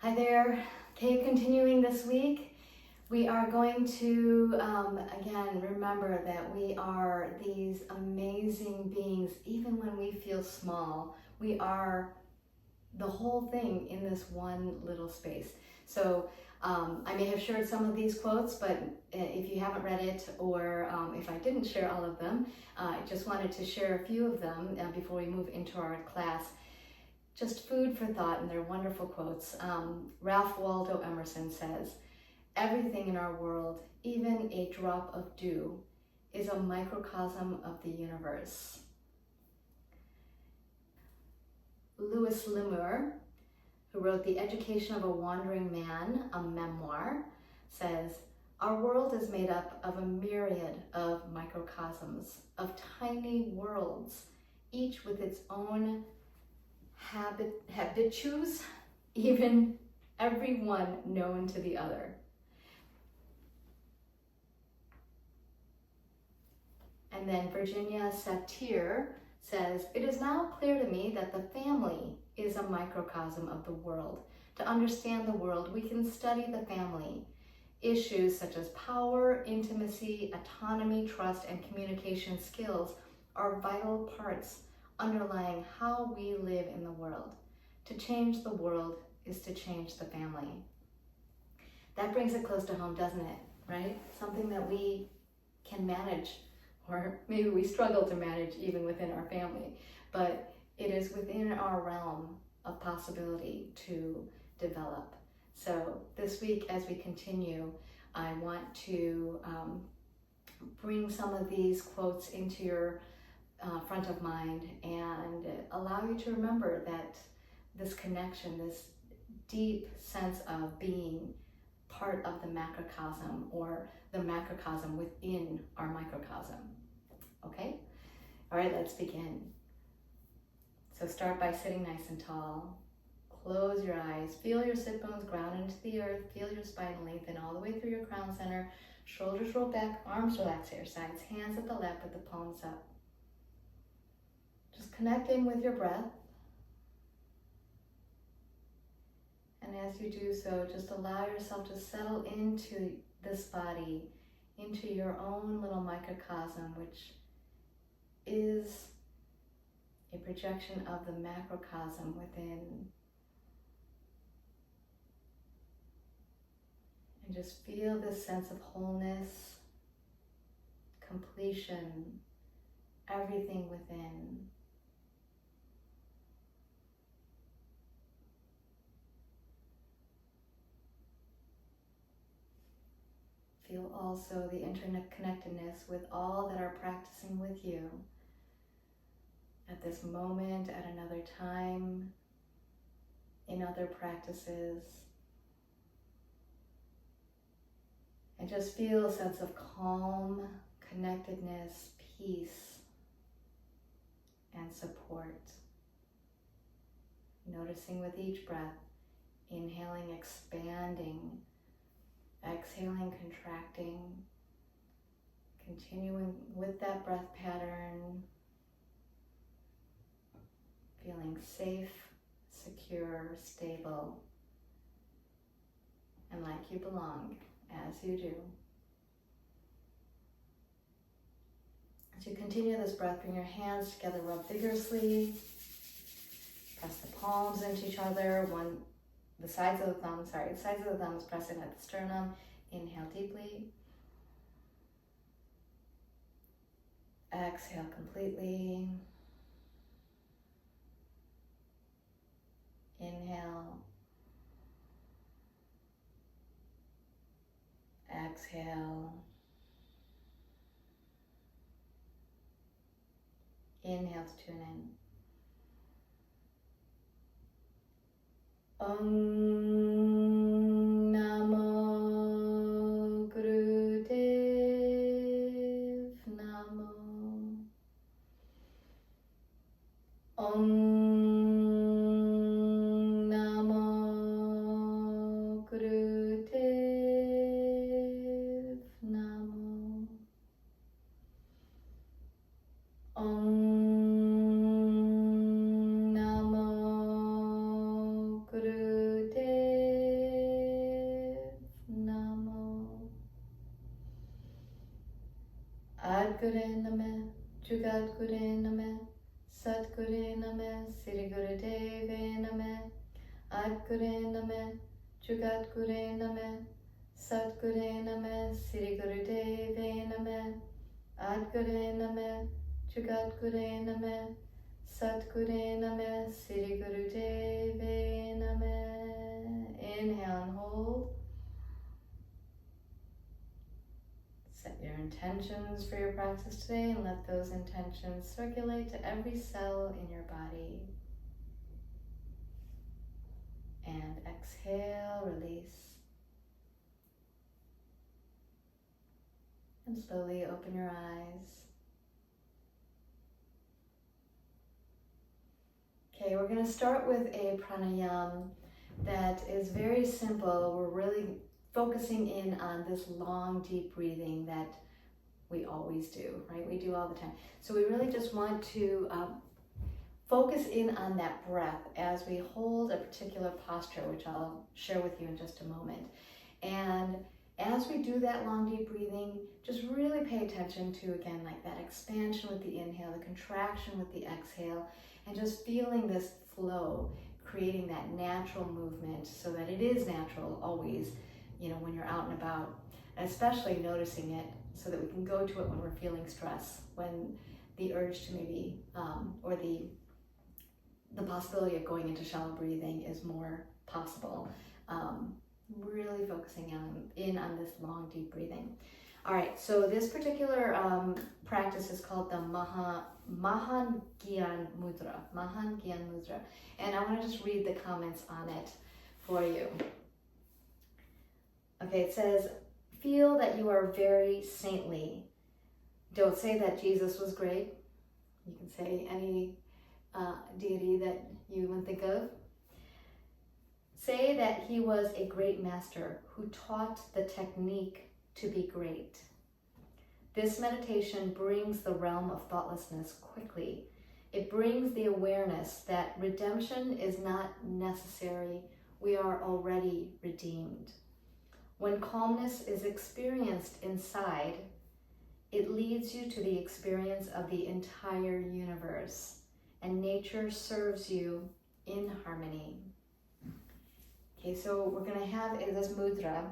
Hi there. Okay, continuing this week, we are going to, again, remember that we are these amazing beings, even when we feel small. We are the whole thing in this one little space. So I may have shared some of these quotes, but if you haven't read it, or if I didn't share all of them, I just wanted to share a few of them before we move into our class. Just food for thought, and they're wonderful quotes. Ralph Waldo Emerson says, "Everything in our world, even a drop of dew, is a microcosm of the universe." Louis L'Amour, who wrote The Education of a Wandering Man, a memoir, says, "Our world is made up of a myriad of microcosms, of tiny worlds, each with its own habitues, even every one known to the other." And then Virginia Satir says, "It is now clear to me that the family is a microcosm of the world. To understand the world, we can study the family. Issues such as power, intimacy, autonomy, trust, and communication skills are vital parts underlying how we live in the world. To change the world is to change the family." That brings it close to home, doesn't it? Right? Something that we can manage, or maybe we struggle to manage even within our family, but it is within our realm of possibility to develop. So this week, as we continue, I want to bring some of these quotes into your front of mind and allow you to remember that this connection, this deep sense of being part of the macrocosm, or the macrocosm within our microcosm. Okay? All right, let's begin. So start by sitting nice and tall. Close your eyes. Feel your sit bones ground into the earth. Feel your spine lengthen all the way through your crown center. Shoulders roll back, arms relax at your sides, hands at the lap with the palms up. Just connect in with your breath. And as you do so, just allow yourself to settle into this body, into your own little microcosm, which is a projection of the macrocosm within. And just feel this sense of wholeness, completion, everything within. Feel also the interconnectedness with all that are practicing with you at this moment, at another time, in other practices. And just feel a sense of calm, connectedness, peace, and support. Noticing with each breath, inhaling, expanding, exhaling, contracting, continuing with that breath pattern, feeling safe, secure, stable, and like you belong as you do. As you continue this breath, bring your hands together, rub vigorously, press the palms into each other, the sides of the thumbs pressing at the sternum. Inhale deeply. Exhale completely. Inhale. Exhale. Inhale to tune in. Om Namo Gurudev Namo. Om Namo Gurudev Namo. Om Namo Gurudev Sadguru Name, Jugat Guru Name, Satguru Name, Sri Guru Deve Name, Adguru Name, Jugat Guru Name, Satguru Name, Sri Guru Deve Name, Adguru Name, Jugat Guru Name, Satguru Name, Sri Guru Deve Name. Inhale and hold. Set your intentions for your practice today and let those intentions circulate to every cell in your body. And exhale, release. And slowly open your eyes. Okay, we're going to start with a pranayama that is very simple. We're really focusing in on this long, deep breathing that we always do, right? We do all the time. So we really just want to focus in on that breath as we hold a particular posture, which I'll share with you in just a moment. And as we do that long, deep breathing, just really pay attention to, again, like that expansion with the inhale, the contraction with the exhale, and just feeling this flow, creating that natural movement so that it is natural always, you know, when you're out and about, and especially noticing it so that we can go to it when we're feeling stress, when the urge to maybe, or the possibility of going into shallow breathing is more possible. Really focusing in on this long, deep breathing. All right, so this particular practice is called the Mahan Gyan Mudra. Mahan Gyan Mudra. And I want to just read the comments on it for you. Okay, it says, feel that you are very saintly. Don't say that Jesus was great. You can say any deity that you would think of. Say that he was a great master who taught the technique to be great. This meditation brings the realm of thoughtlessness quickly. It brings the awareness that redemption is not necessary. We are already redeemed. When calmness is experienced inside, it leads you to the experience of the entire universe, and nature serves you in harmony. Okay, so we're going to have this mudra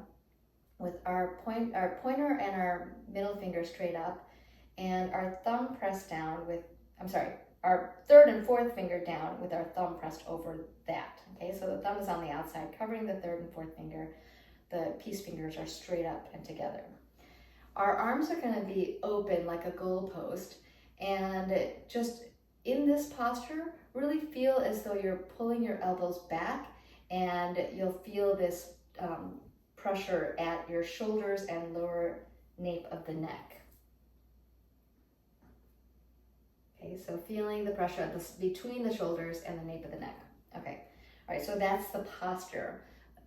with our pointer and our middle finger straight up, and our thumb pressed down our third and fourth finger down with our thumb pressed over that. Okay, so the thumb is on the outside, covering the third and fourth finger. The peace fingers are straight up and together. Our arms are going to be open like a goalpost, and just in this posture, really feel as though you're pulling your elbows back, and you'll feel this pressure at your shoulders and lower nape of the neck. Okay, so feeling the pressure between the shoulders and the nape of the neck. Okay, all right, so that's the posture.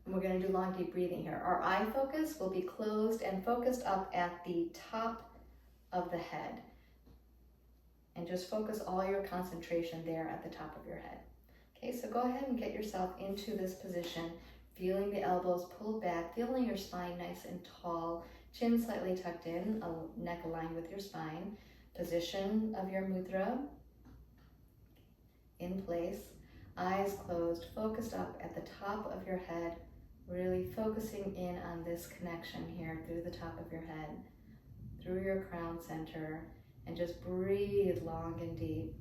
We're going to do long, deep breathing here. Our eye focus will be closed and focused up at the top of the head. And just focus all your concentration there at the top of your head. Okay, so go ahead and get yourself into this position, feeling the elbows pulled back, feeling your spine nice and tall, chin slightly tucked in, neck aligned with your spine. Position of your mudra in place, eyes closed, focused up at the top of your head, really focusing in on this connection here through the top of your head, through your crown center, and just breathe long and deep.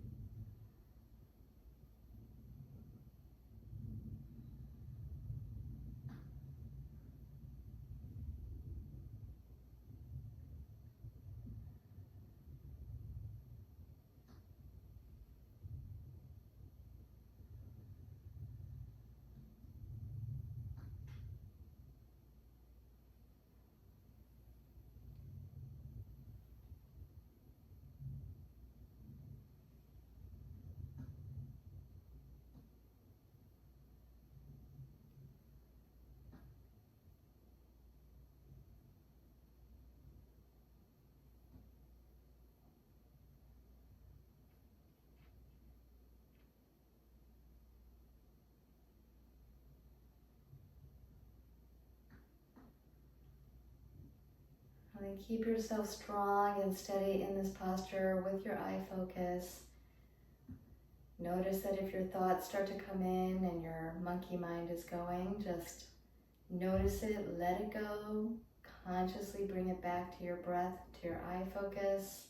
Really keep yourself strong and steady in this posture with your eye focus. Notice that if your thoughts start to come in and your monkey mind is going, just notice it, let it go. Consciously bring it back to your breath, to your eye focus.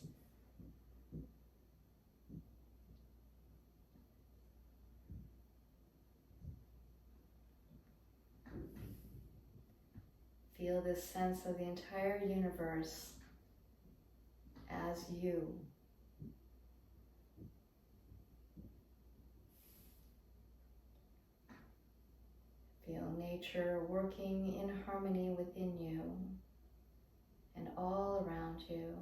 Feel this sense of the entire universe as you. Feel nature working in harmony within you and all around you.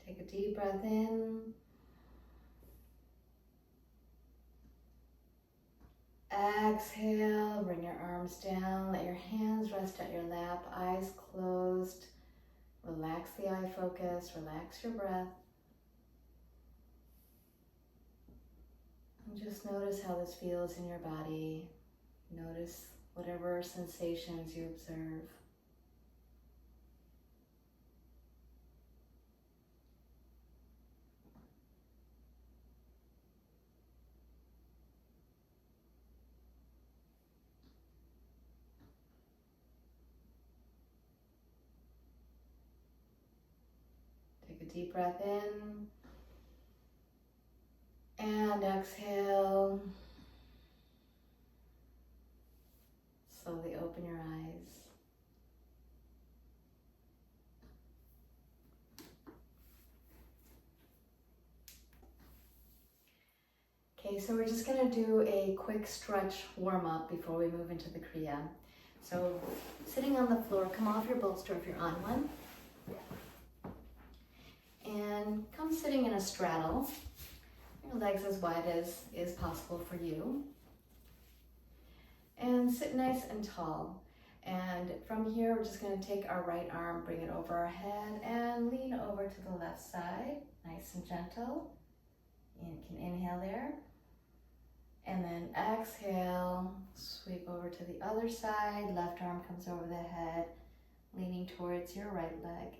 Take a deep breath in. Exhale, bring your arms down, let your hands rest at your lap, eyes closed. Relax the eye focus, relax your breath. And just notice how this feels in your body. Notice whatever sensations you observe. Take a deep breath in and exhale. Slowly open your eyes. Okay, so we're just going to do a quick stretch warm-up before we move into the Kriya. So sitting on the floor, come off your bolster if you're on one. And come sitting in a straddle. Your legs as wide as is possible for you. And sit nice and tall. And from here, we're just going to take our right arm, bring it over our head, and lean over to the left side, nice and gentle. You can inhale there. And then exhale, sweep over to the other side. Left arm comes over the head, leaning towards your right leg.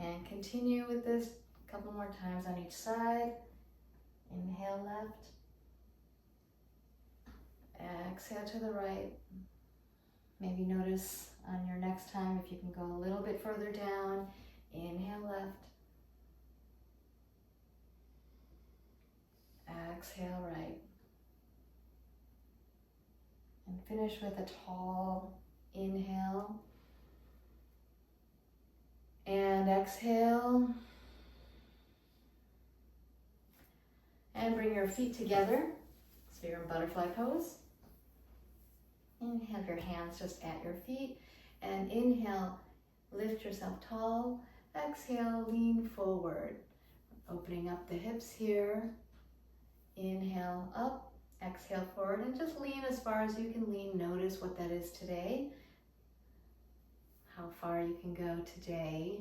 And continue with this a couple more times on each side. Inhale left. Exhale to the right. Maybe notice on your next time if you can go a little bit further down. Inhale left. Exhale right. And finish with a tall inhale. And exhale. And bring your feet together. So you're in butterfly pose. And have your hands just at your feet. And inhale, lift yourself tall. Exhale, lean forward. Opening up the hips here. Inhale up, exhale forward, and just lean as far as you can lean. Notice what that is today, how far you can go today.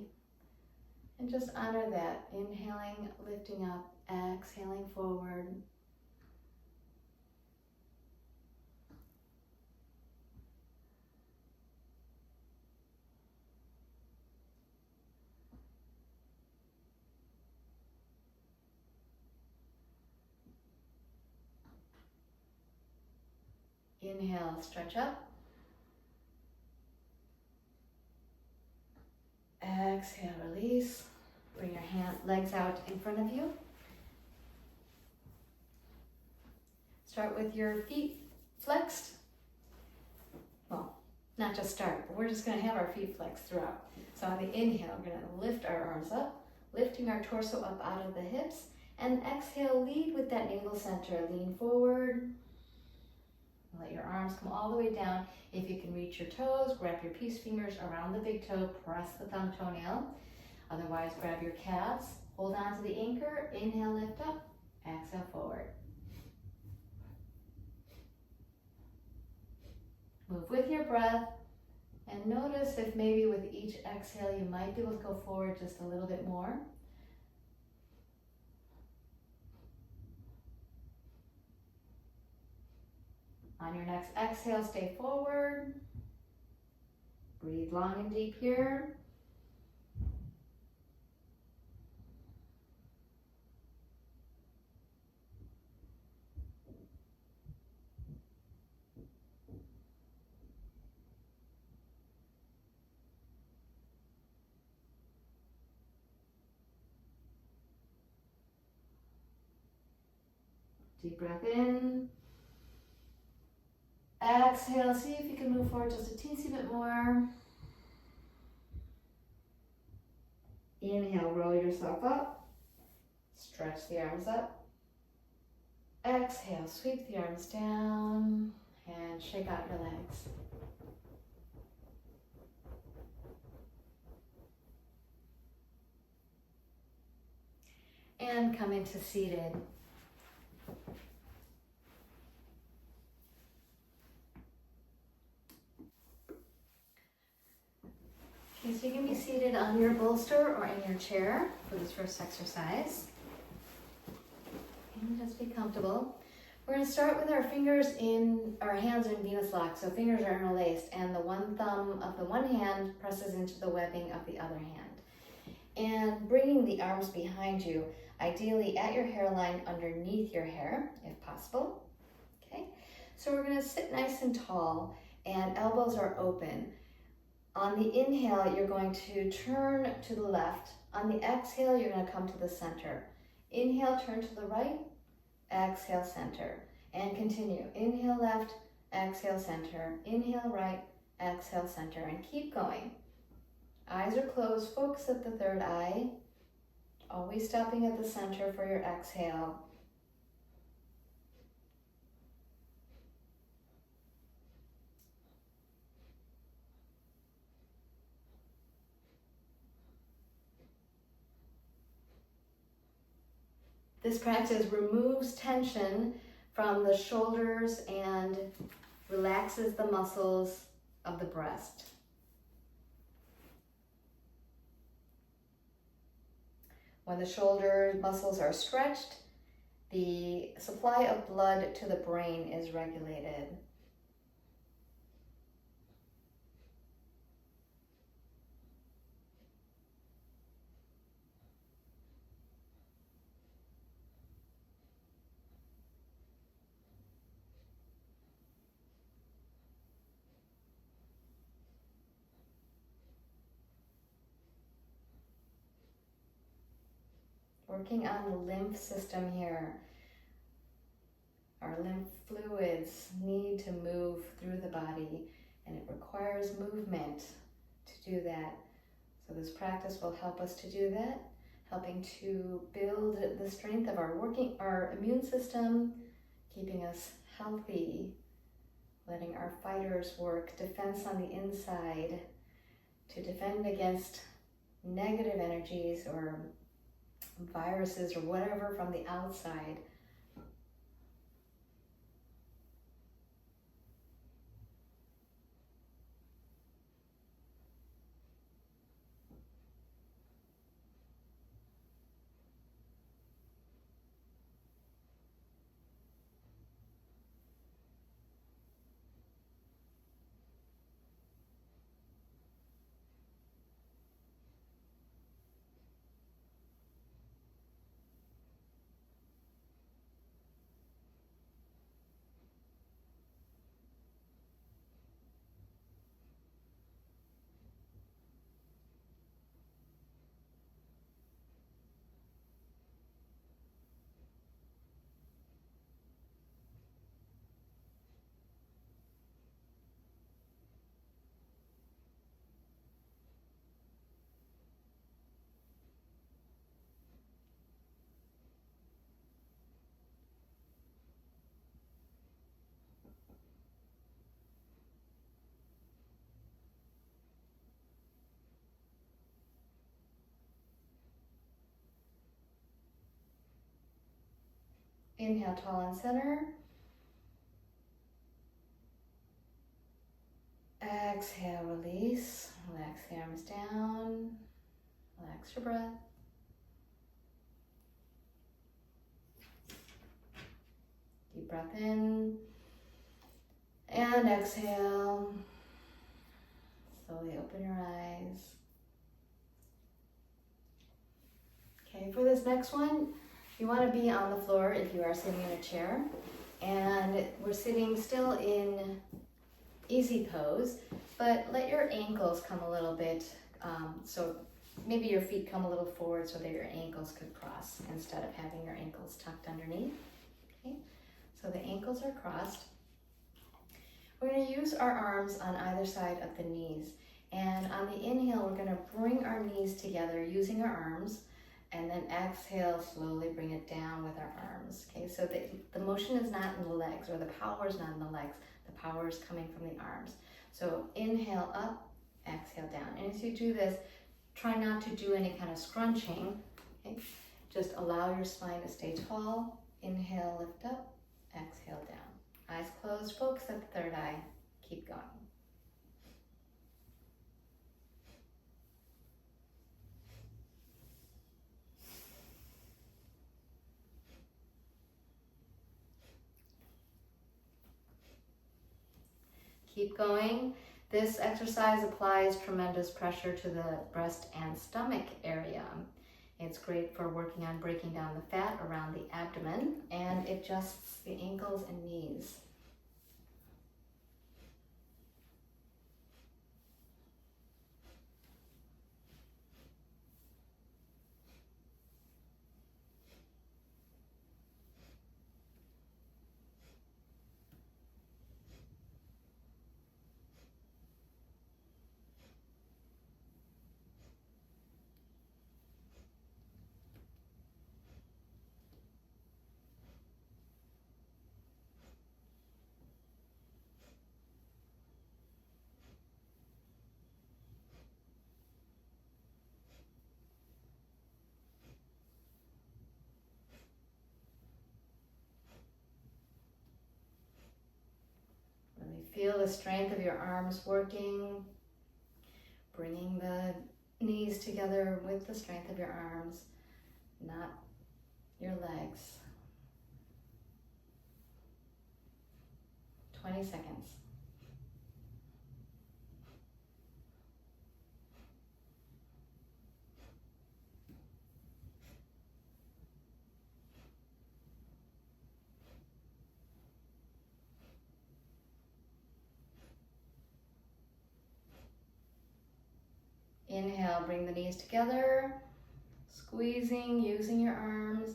And just honor that. Inhaling, lifting up, exhaling forward. Inhale, stretch up. Exhale, release. Bring your legs out in front of you. Start with your feet flexed. Well, not just start, but we're just going to have our feet flexed throughout. So on the inhale, we're going to lift our arms up, lifting our torso up out of the hips. And exhale, lead with that navel center. Lean forward. Let your arms come all the way down. If you can reach your toes, grab your peace fingers around the big toe, press the thumb toenail. Otherwise, grab your calves, hold on to the anchor, inhale, lift up, exhale, forward. Move with your breath, and notice if maybe with each exhale, you might be able to go forward just a little bit more. On your next exhale, stay forward. Breathe long and deep here. Deep breath in. Exhale, see if you can move forward just a teensy bit more. Inhale, roll yourself up. Stretch the arms up. Exhale, sweep the arms down and shake out your legs. And come into seated. Okay, so you can be seated on your bolster or in your chair for this first exercise. And just be comfortable. We're going to start with our fingers in, our hands in Venus lock, so fingers are interlaced, and the one thumb of the one hand presses into the webbing of the other hand. And bringing the arms behind you, ideally at your hairline underneath your hair, if possible. Okay, so we're going to sit nice and tall, and elbows are open. On the inhale, you're going to turn to the left. On the exhale, you're going to come to the center. Inhale, turn to the right. Exhale, center. And continue. Inhale, left. Exhale, center. Inhale, right. Exhale, center. And keep going. Eyes are closed. Focus at the third eye. Always stopping at the center for your exhale. This practice removes tension from the shoulders and relaxes the muscles of the breast. When the shoulder muscles are stretched, the supply of blood to the brain is regulated. Working on the lymph system here. Our lymph fluids need to move through the body, and it requires movement to do that. So this practice will help us to do that, helping to build the strength of our immune system, keeping us healthy, letting our fighters work defense on the inside to defend against negative energies or viruses or whatever from the outside. Inhale, tall and center. Exhale, release. Relax the arms down. Relax your breath. Deep breath in. And exhale. Slowly open your eyes. Okay, for this next one, you want to be on the floor if you are sitting in a chair. And we're sitting still in easy pose, but let your ankles come a little bit, so maybe your feet come a little forward so that your ankles could cross instead of having your ankles tucked underneath. Okay, so the ankles are crossed. We're going to use our arms on either side of the knees, and on the inhale we're going to bring our knees together using our arms, and then exhale, slowly bring it down with our arms. Okay, so the motion is not in the legs, or the power is not in the legs. The power is coming from the arms. So inhale up, exhale down. And as you do this, try not to do any kind of scrunching. Okay? Just allow your spine to stay tall. Inhale, lift up, exhale down. Eyes closed, focus at the third eye. Keep going. Keep going. This exercise applies tremendous pressure to the breast and stomach area. It's great for working on breaking down the fat around the abdomen, and it adjusts the ankles and knees. Feel the strength of your arms working, bringing the knees together with the strength of your arms, not your legs. 20 seconds. Inhale, bring the knees together, squeezing, using your arms.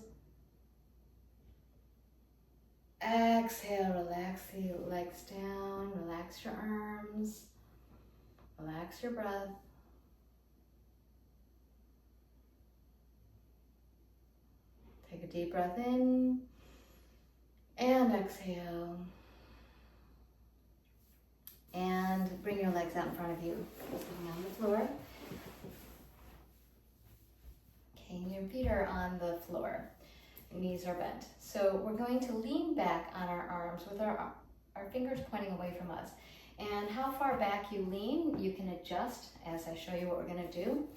Exhale, relax the legs down, relax your arms, relax your breath. Take a deep breath in and exhale. And bring your legs out in front of you, sitting on the floor. Okay, your feet are here on the floor. Knees are bent. So we're going to lean back on our arms with our fingers pointing away from us. And how far back you lean, you can adjust as I show you what we're going to do.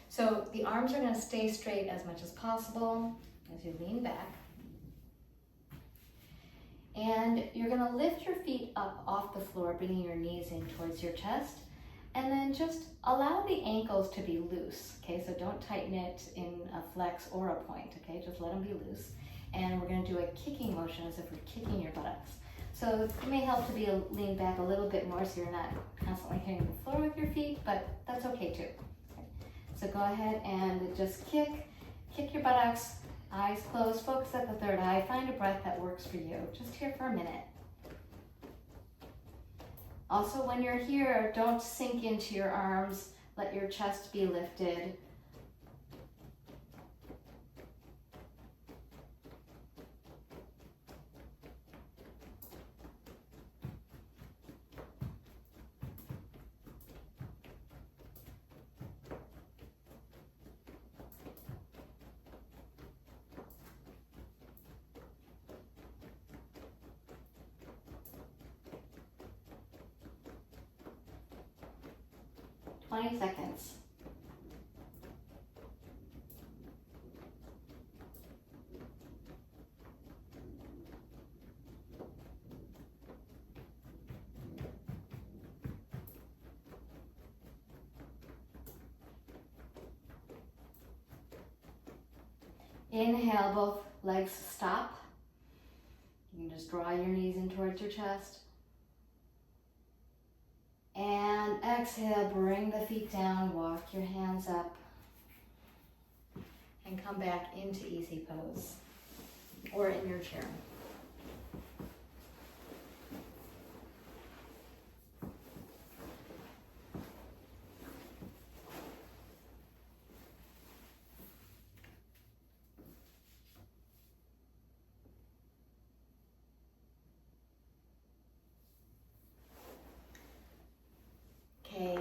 So the arms are going to stay straight as much as possible as you lean back. And you're going to lift your feet up off the floor, bringing your knees in towards your chest. And then just allow the ankles to be loose, okay? So don't tighten it in a flex or a point, okay? Just let them be loose. And we're going to do a kicking motion as if we're kicking your buttocks. So it may help to be lean back a little bit more so you're not constantly hitting the floor with your feet, but that's okay too. Okay. So go ahead and just kick your buttocks, eyes closed, focus at the third eye, find a breath that works for you. Just here for a minute. Also, when you're here, don't sink into your arms, let your chest be lifted. Twenty seconds. Inhale, both legs stop. You can just draw your knees in towards your chest. And exhale, bring the feet down, walk your hands up, and come back into easy pose, or in your chair. Okay,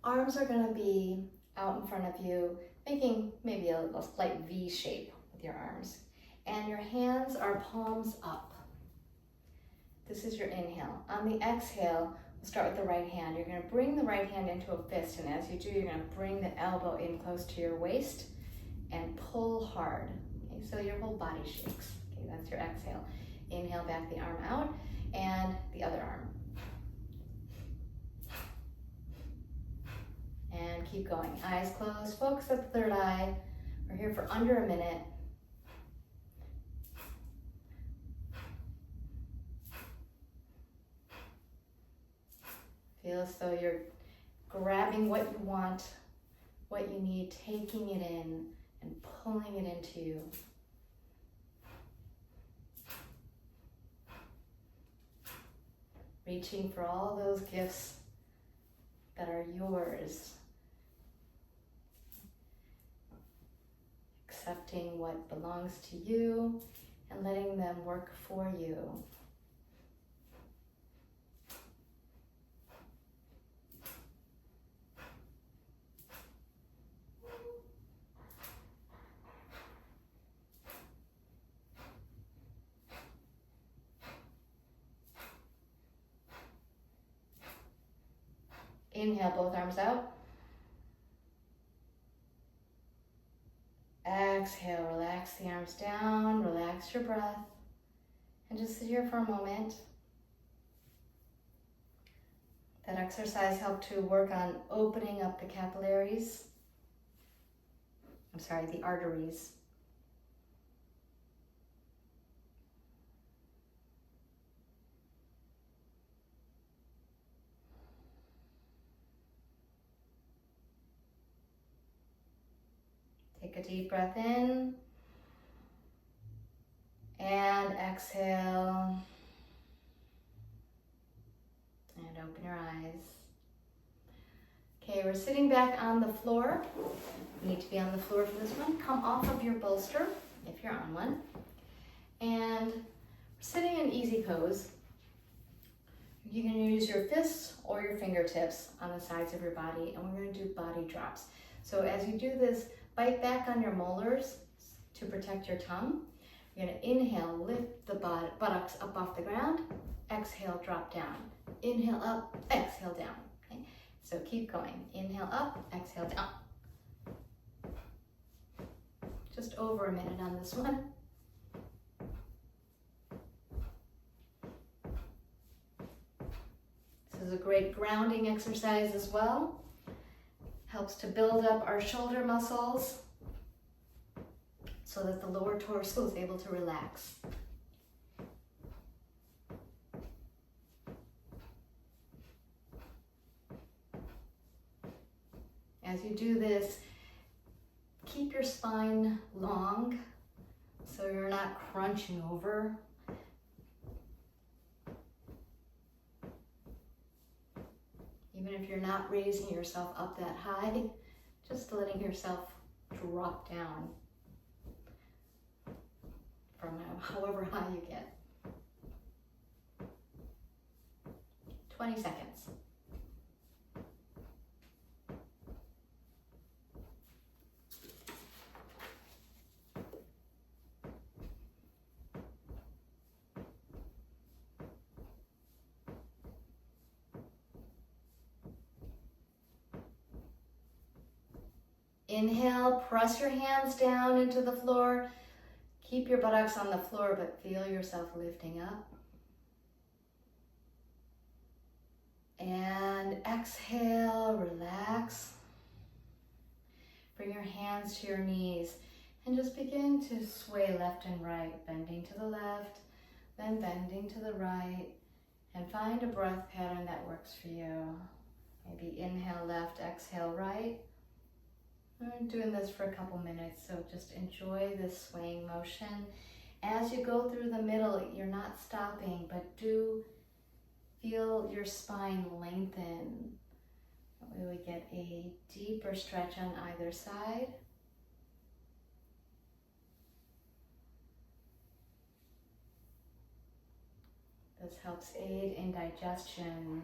arms are going to be out in front of you, making maybe a slight V shape with your arms. And your hands are palms up. This is your inhale. On the exhale, we'll start with the right hand. You're going to bring the right hand into a fist, and as you do, you're going to bring the elbow in close to your waist and pull hard. Okay, so your whole body shakes. Okay, that's your exhale. Inhale, back the arm out, and the other arm. And keep going. Eyes closed, focus at the third eye. We're here for under a minute. Feel as though you're grabbing what you want, what you need, taking it in and pulling it into you. Reaching for all those gifts that are yours. Accepting what belongs to you and letting them work for you. Inhale, both arms out. Exhale, relax the arms down, relax your breath, and just sit here for a moment. That exercise helped to work on opening up the capillaries. The arteries. Take a deep breath in and exhale and open your eyes. Okay, we're sitting back on the floor. You need to be on the floor for this one. Come off of your bolster if you're on one. And we're sitting in easy pose. You can use your fists or your fingertips on the sides of your body, and we're going to do body drops. So as you do this, bite back on your molars to protect your tongue. You're going to inhale, lift the buttocks up off the ground. Exhale, drop down. Inhale up, exhale down. Okay? So keep going. Inhale up, exhale down. Just over a minute on this one. This is a great grounding exercise as well. Helps to build up our shoulder muscles so that the lower torso is able to relax. As you do this, keep your spine long so you're not crunching over. Even if you're not raising yourself up that high, just letting yourself drop down from however high you get. 20 seconds. Inhale, press your hands down into the floor. Keep your buttocks on the floor, but feel yourself lifting up. And exhale, relax. Bring your hands to your knees and just begin to sway left and right, bending to the left, then bending to the right, and find a breath pattern that works for you. Maybe inhale left, exhale right. I'm doing this for a couple minutes, so just enjoy this swaying motion. As you go through the middle, you're not stopping, but do feel your spine lengthen. That way we get a deeper stretch on either side. This helps aid in digestion.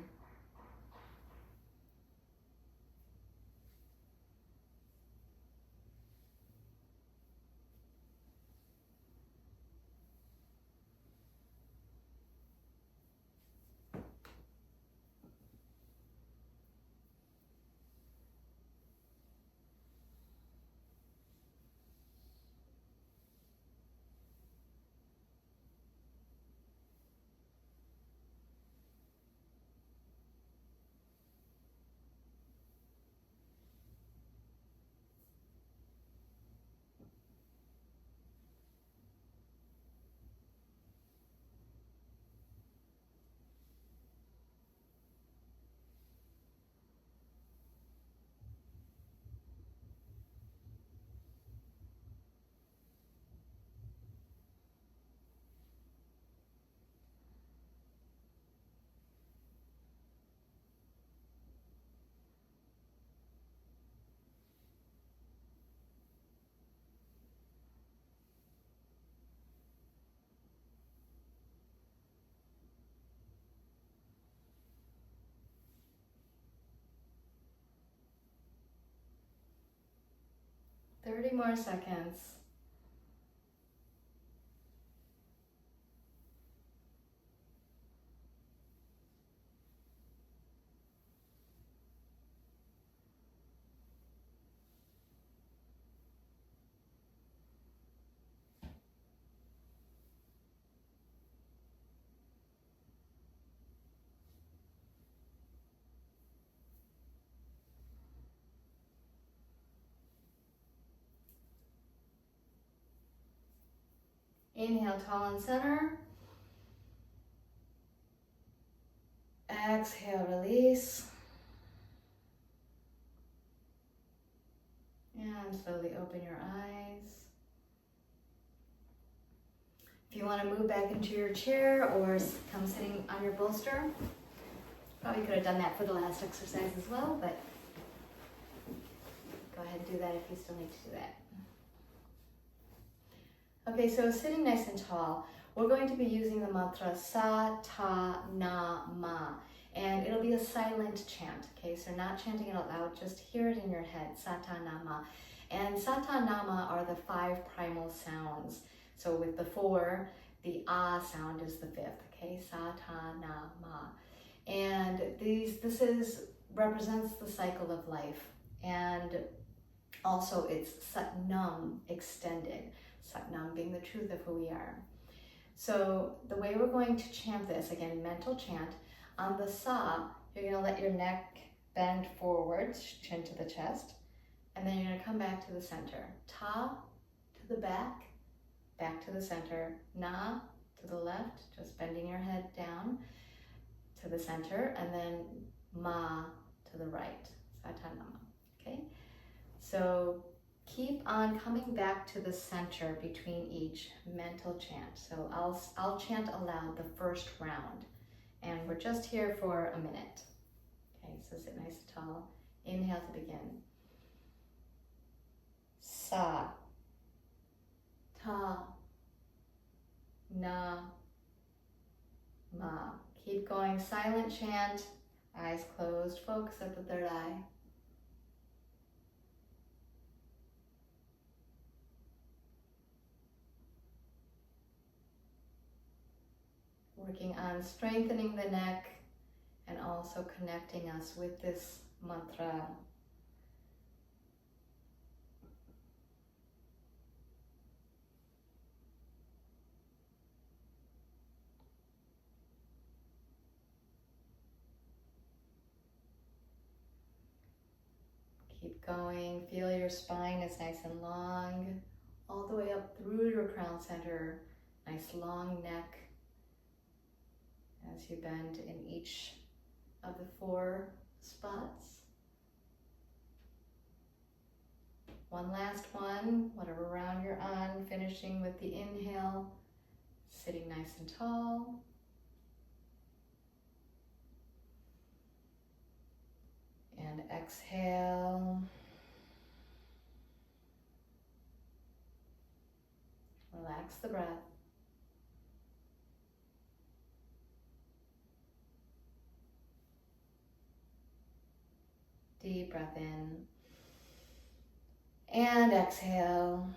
Thirty more seconds. Inhale, tall and center. Exhale, release. And slowly open your eyes. If you want to move back into your chair or come sitting on your bolster, probably could have done that for the last exercise as well, but go ahead and do that if you still need to do that. Okay, so sitting nice and tall, we're going to be using the mantra Sa, Ta, Na, Ma, and it'll be a silent chant, okay? So not chanting it out loud, just hear it in your head, Sa, Ta, Na, Ma. And Satanama are the 5 primal sounds. So with the 4, the ah sound is the 5th, okay? Satanama. And this represents the cycle of life. And also it's Satnam, extended. Satnam being the truth of who we are. So the way we're going to chant this, again, mental chant, on the sa, you're going to let your neck bend forward, chin to the chest, and then you're going to come back to the center. Ta to the back, back to the center. Na to the left, just bending your head down to the center, and then ma to the right. Satanama. Okay? So keep on coming back to the center between each mental chant. So I'll chant aloud the first round, and we're just here for a minute. Okay, so sit nice and tall. Inhale to begin. Sa, ta, na, ma. Keep going, silent chant, eyes closed, focus at the third eye. Working on strengthening the neck and also connecting us with this mantra. Keep going, feel your spine is nice and long, all the way up through your crown center, nice long neck as you bend in each of the 4 spots. One last one, whatever round you're on, finishing with the inhale, sitting nice and tall. And exhale. Relax the breath. Deep breath in. And exhale.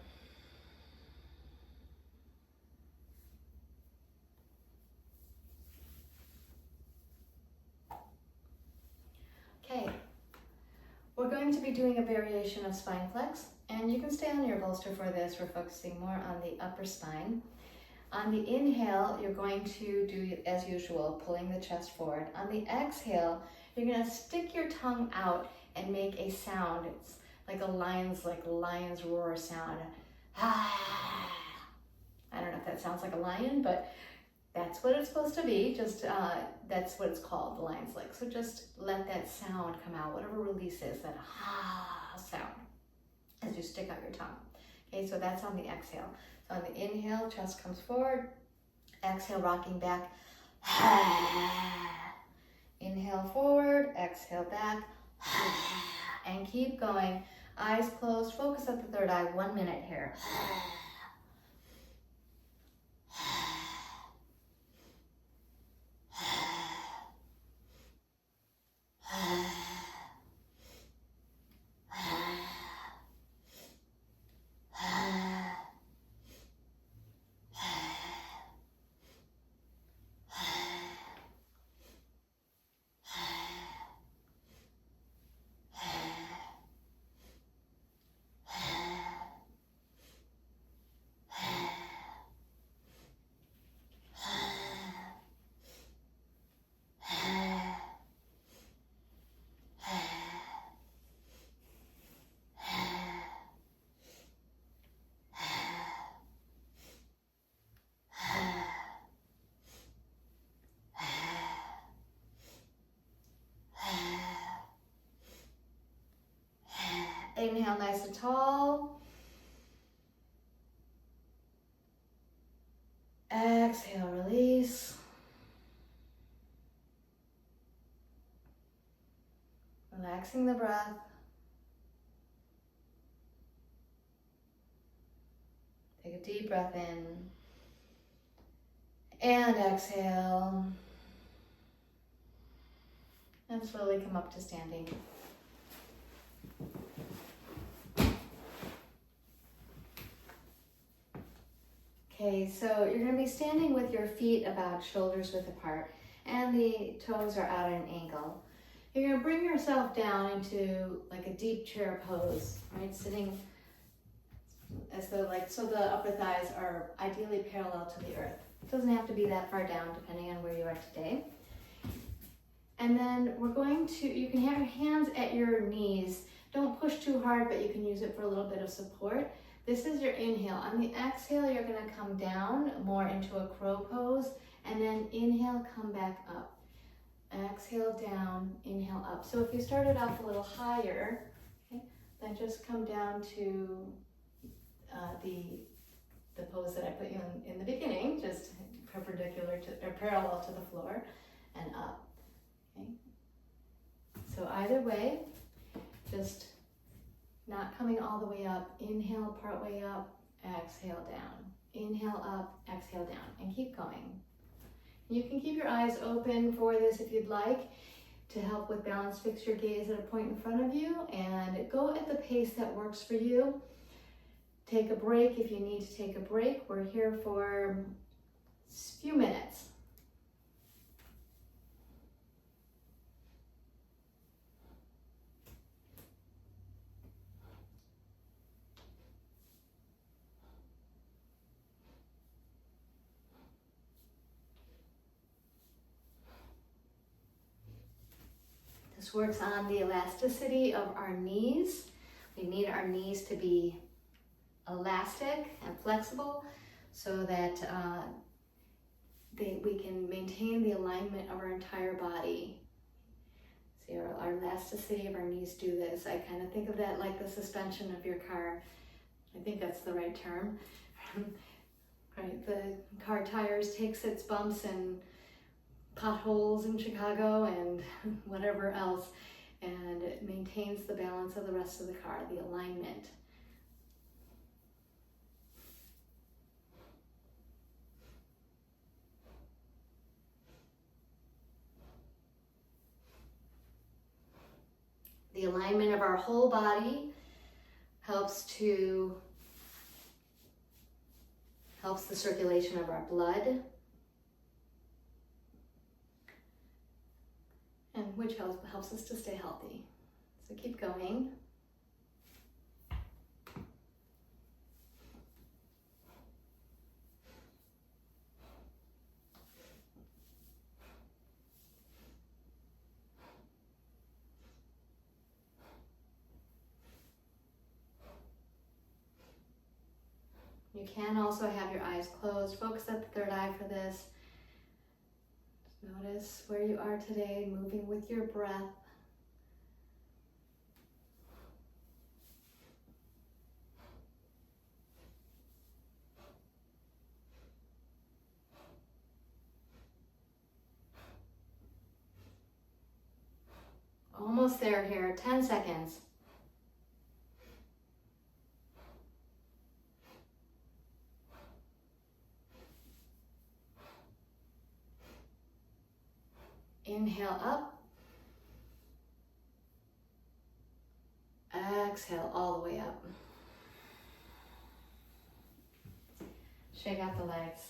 Okay. We're going to be doing a variation of spine flex, and you can stay on your bolster for this. We're focusing more on the upper spine. On the inhale, you're going to do as usual, pulling the chest forward. On the exhale, you're going to stick your tongue out and make a sound. It's like a lion's roar sound. Ah. I don't know if that sounds like a lion, but that's what it's supposed to be. Just that's what it's called, the lion's lick. So just let that sound come out, whatever releases, that ah sound as you stick out your tongue. Okay, so that's on the exhale. So on the inhale, chest comes forward. Exhale, rocking back. Inhale forward, exhale back, and keep going. Eyes closed, focus at the third eye, 1 minute here. Inhale nice and tall. Exhale, release. Relaxing the breath. Take a deep breath in. And exhale. And slowly come up to standing. Okay, so you're going to be standing with your feet about shoulders width apart and the toes are out at an angle. You're going to bring yourself down into like a deep chair pose, right? Sitting as though so the upper thighs are ideally parallel to the earth. It doesn't have to be that far down depending on where you are today. And then we're going to, you can have your hands at your knees. Don't push too hard, but you can use it for a little bit of support. This is your inhale. On the exhale, you're going to come down more into a crow pose, and then inhale, come back up. Exhale down, inhale up. So if you started off a little higher, okay, then just come down to the pose that I put you in the beginning, just perpendicular to or parallel to the floor, and up. Okay. So either way, just not coming all the way up. Inhale, part way up, exhale down. Inhale up, exhale down, and keep going. You can keep your eyes open for this if you'd like. To help with balance, fix your gaze at a point in front of you and go at the pace that works for you. Take a break if you need to take a break. We're here for a few minutes. This works on the elasticity of our knees. We need our knees to be elastic and flexible so that we can maintain the alignment of our entire body. See, our elasticity of our knees do this. I kind of think of that like the suspension of your car. I think that's the right term. Right, the car tires takes its bumps and potholes in Chicago and whatever else, and it maintains the balance of the rest of the car, the alignment. The alignment of our whole body helps the circulation of our blood, and which helps us to stay healthy. So keep going. You can also have your eyes closed. Focus at the third eye for this. Just notice where you are today, moving with your breath. Almost there here, 10 seconds. Inhale up. Exhale all the way up. Shake out the legs.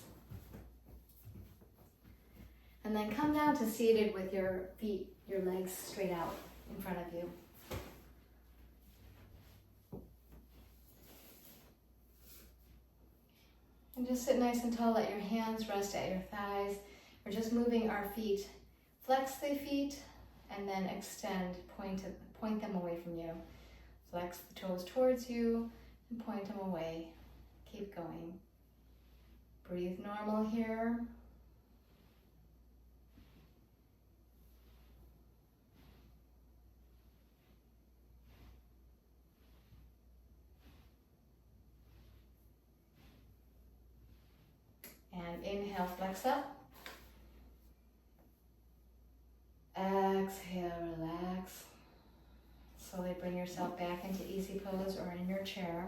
And then come down to seated with your feet, your legs straight out in front of you. And just sit nice and tall. Let your hands rest at your thighs. We're just moving our feet. Flex the feet and then extend, point them away from you. Flex the toes towards you and point them away. Keep going. Breathe normal here. And inhale, flex up. Exhale, relax. Slowly bring yourself back into easy pose or in your chair.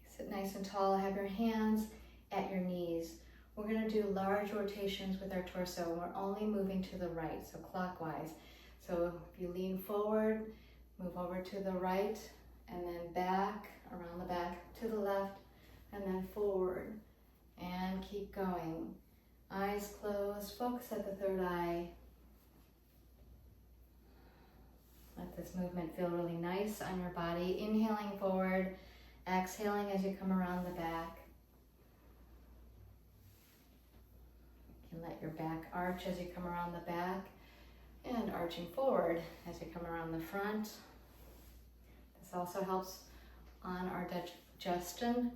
Sit nice and tall. Have your hands at your knees. We're going to do large rotations with our torso. We're only moving to the right, so clockwise. So if you lean forward, move over to the right, and then back, around the back, to the left, and then forward. And keep going. Eyes closed, focus at the third eye. Let this movement feel really nice on your body. Inhaling forward, exhaling as you come around the back. You can let your back arch as you come around the back, and arching forward as you come around the front. This also helps on our digestion.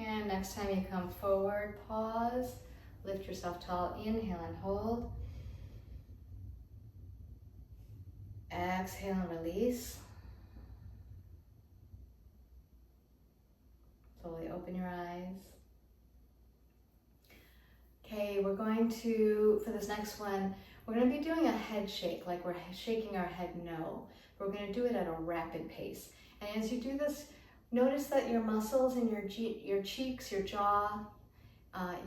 And next time you come forward, pause, lift yourself tall, inhale and hold. Exhale and release. Slowly open your eyes. Okay, we're going to, for this next one, we're going to be doing a head shake, like we're shaking our head no. We're going to do it at a rapid pace. And as you do this, notice that your muscles in your cheeks, your jaw,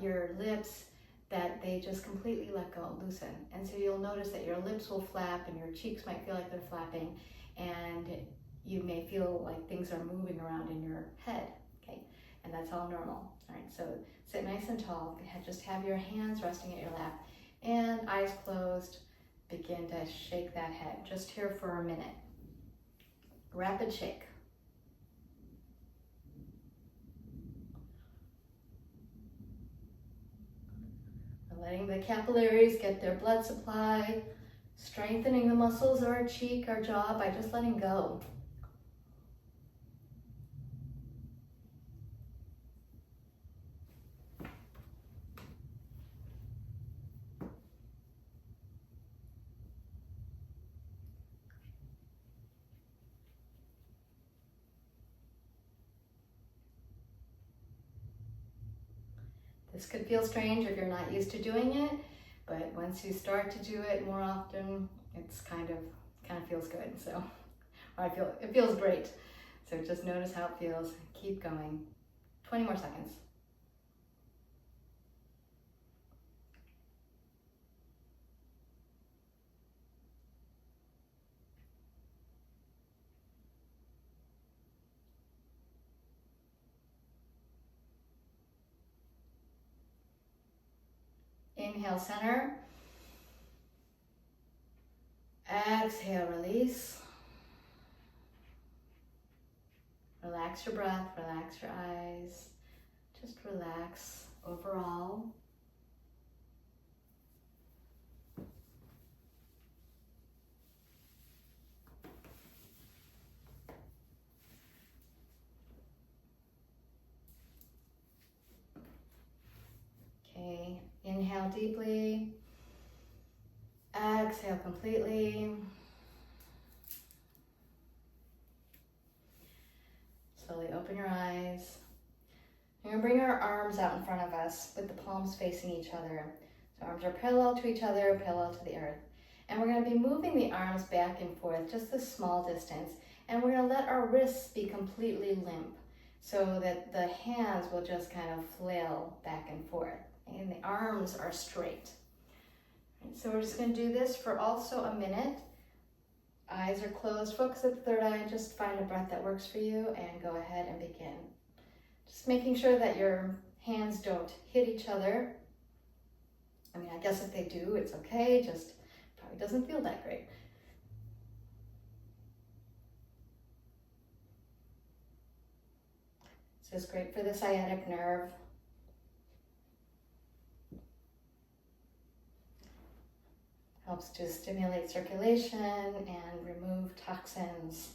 your lips, that they just completely let go, loosen. And so you'll notice that your lips will flap and your cheeks might feel like they're flapping, and you may feel like things are moving around in your head, okay? And that's all normal. All right, so sit nice and tall. Just have your hands resting at your lap and eyes closed. Begin to shake that head, just here for a minute. Rapid shake. Letting the capillaries get their blood supply, strengthening the muscles of our cheek, our jaw by just letting go. This could feel strange if you're not used to doing it, but once you start to do it more often, it's kind of feels good. So, it feels great. So just notice how it feels. Keep going. 20 more seconds. Inhale, center. Exhale, release. Relax your breath, relax your eyes. Just relax overall. Okay, inhale deeply. Exhale completely. Slowly open your eyes. We're going to bring our arms out in front of us with the palms facing each other. So arms are parallel to each other, parallel to the earth. And we're going to be moving the arms back and forth just a small distance. And we're going to let our wrists be completely limp so that the hands will just kind of flail back and forth. And the arms are straight. And so we're just going to do this for also a minute. Eyes are closed. Focus at the third eye. Just find a breath that works for you and go ahead and begin. Just making sure that your hands don't hit each other. I mean, I guess if they do, it's okay. Just probably doesn't feel that great. This is great for the sciatic nerve. Helps to stimulate circulation and remove toxins.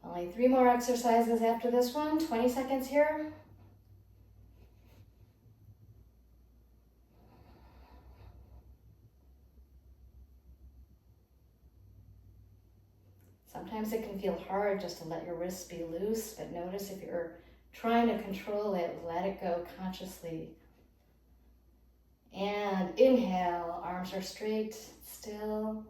Only 3 more exercises after this one, 20 seconds here. Sometimes it can feel hard just to let your wrists be loose, but notice if you're trying to control it, let it go consciously. And inhale, arms are straight, still.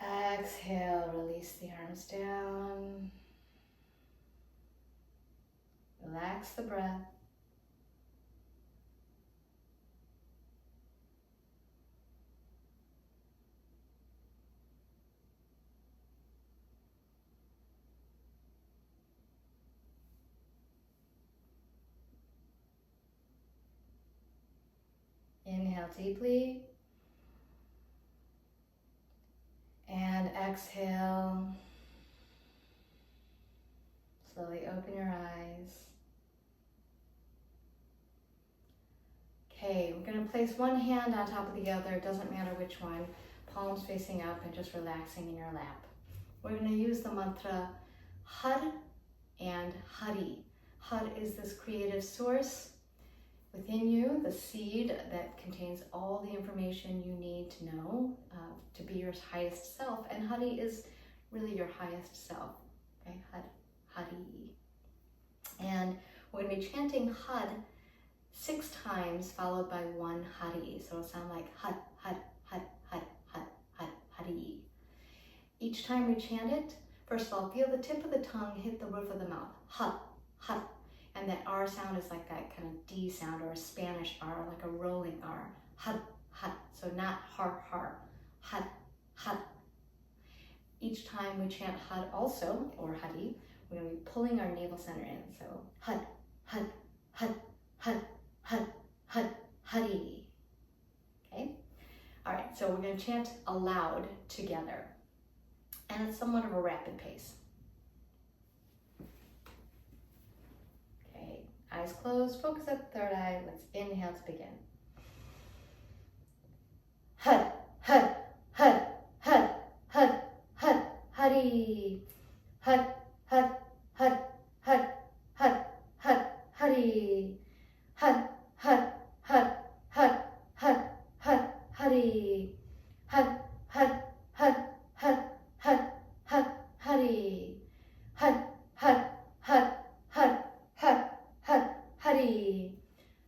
Exhale, release the arms down. Relax the breath. Inhale deeply. And exhale. Slowly open your eyes. Okay, we're going to place one hand on top of the other. It doesn't matter which one. Palms facing up and just relaxing in your lap. We're going to use the mantra Har and Hari. Har is this creative source within you, the seed that contains all the information you need to know to be your highest self. And Hari is really your highest self. Okay, Hari. And we're going to be chanting Had 6 times followed by 1 Hari. So it'll sound like Had, Had, Had, Had, Had, Had, Hari. Each time we chant it, first of all, feel the tip of the tongue hit the roof of the mouth. Had, Had. And that R sound is like that kind of D sound, or a Spanish R, like a rolling R. Had, had. So not har, har. Had, had. Each time we chant had also, or hari, we're going to be pulling our navel center in. So had, had, had, had, had, had, hari. Okay? All right, so we're going to chant aloud together. And it's somewhat of a rapid pace. Eyes closed, focus at the third eye. Let's inhale to begin. Had, had, had, had, had, had, hari. Had, had, had, had, had, had, hari. Had, had, had, had, had, had, hari. Had, had, had, had, had, had, hari. Had, had, had, had, had. Had, hari.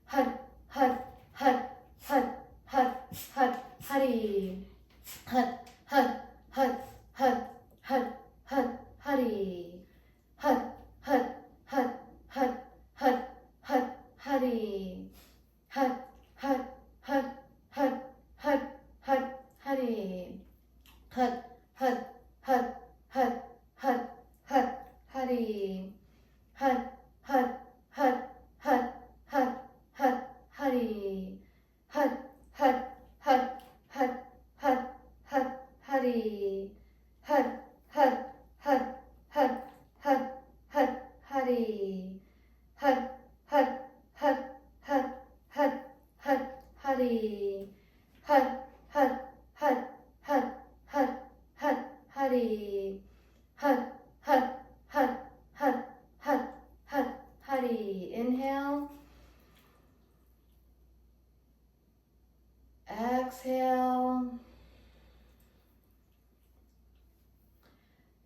Had, had, had, had, had, had, hari. Had, had, had, had, had, had, hari. Had, had, had, had, had, had, hari. Had, had, had, had, had, had, hari. Had, had, had, had, had, had, hari. Had, had, had, had, had, had, hari. Had, had, had, had, had, had, hari. Had, had, had, had, had, had, hari. Had, had, had, had, had, had, hari. Had, had, had, had, had, had, hari. Had, had, had, had, had, had, hari. Inhale. Exhale.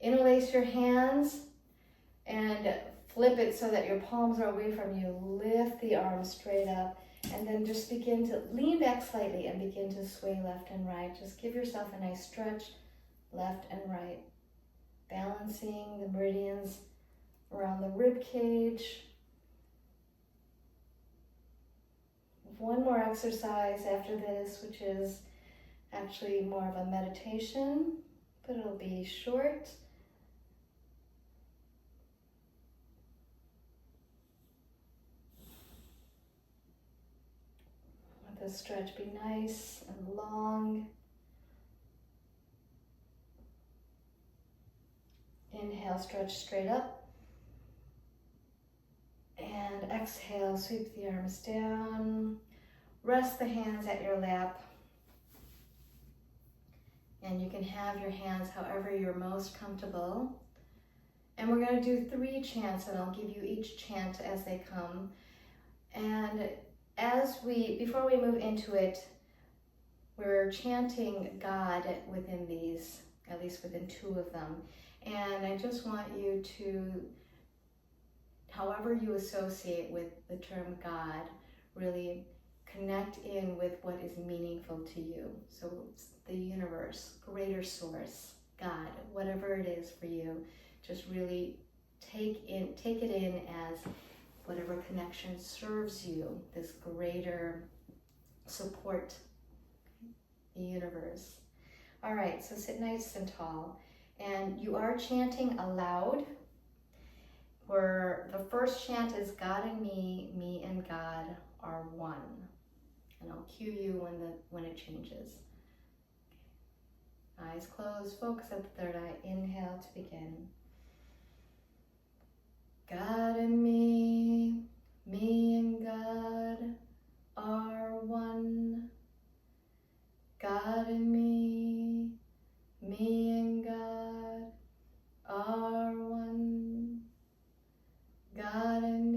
Interlace your hands and flip it so that your palms are away from you. Lift the arms straight up and then just begin to lean back slightly and begin to sway left and right. Just give yourself a nice stretch left and right. Balancing the meridians around the rib cage. One more exercise after this, which is actually more of a meditation, but it'll be short. Let the stretch be nice and long. Inhale, stretch straight up. And exhale, sweep the arms down. Rest the hands at your lap. And you can have your hands however you're most comfortable. And we're going to do 3 chants, and I'll give you each chant as they come. And before we move into it, we're chanting God within these, at least within 2 of them. And I just want you to, however you associate with the term God, really connect in with what is meaningful to you. So the universe, greater source, God, whatever it is for you, just really take it in as whatever connection serves you, this greater support, the universe. All right, so sit nice and tall. And you are chanting aloud, where the first chant is God and me and God are one. And I'll cue you when it changes. Okay. Eyes closed, focus at the third eye. Inhale to begin. God and me and God are one. God and me and God are one. God and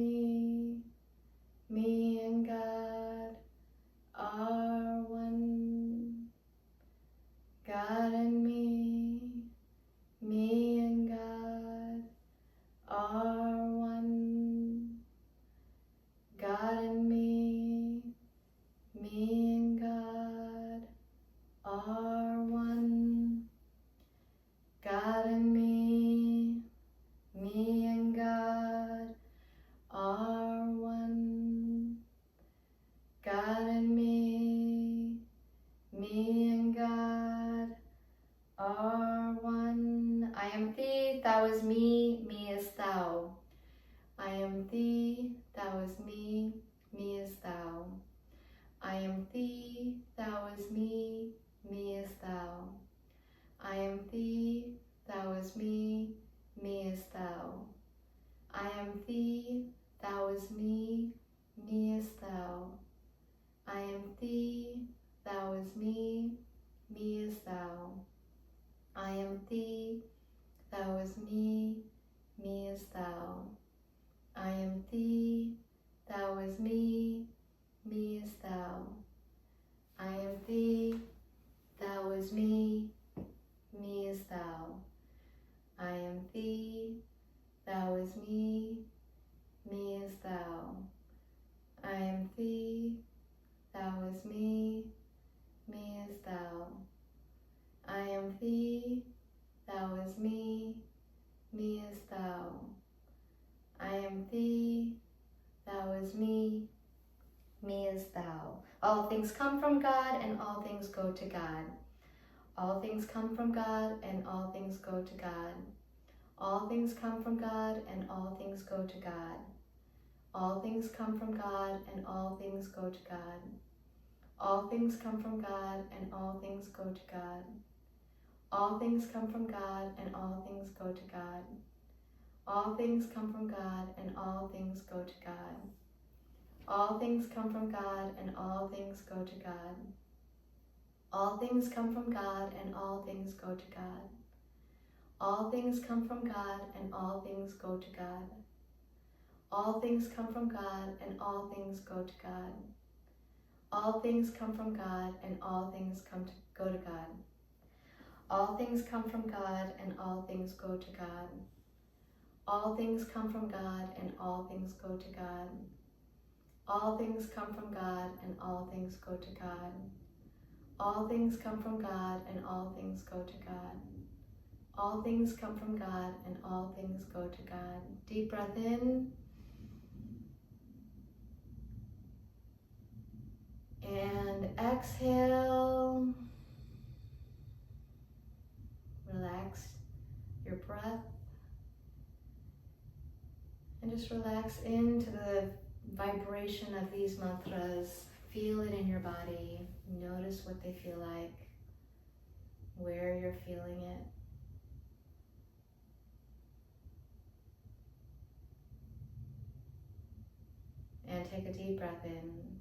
me and God are one. God and me and God are one. God and me and God are one. God and me and God are one. God and me and God are one. I am thee, thou is me is thou. I am thee, thou is me is thou. I am thee, thou is me is thou. I am thee, thou is me is thou. I am thee, thou is me is thou. I am thee, thou is me is thou. I am thee, thou is me is thou. I am thee, thou is me is thou. I am thee, thou is me is thou. I am thee, thou is me is thou. I am thee, thou is me is thou. I am thee, thou is me is thou. I am thee, thou is me is thou. All things come from God, and all things go to God. All things come from God, and all things go to God. All things come from God, and all things go to God. All things come from God, and all things go to God. All things come from God, and all things go to God. All things come from God, and all things go to God. All things come from God, and all things go to God. All things come from God, and all things go to God. All things come from God, and all things go to God. All things come from God, and all things go to God. All things come from God, and all things go to God. All things come from God, and all things go to God. All things come from God, and all things go to God. All things come from God, and all things go to God. All things come from God, and all things go to God. All things come from God, and all things go to God. All things come from God, and all things go to God. Deep breath in. And exhale. just relax into the vibration of these mantras. Feel it in your body. Notice what they feel like, where you're feeling it. And take a deep breath in.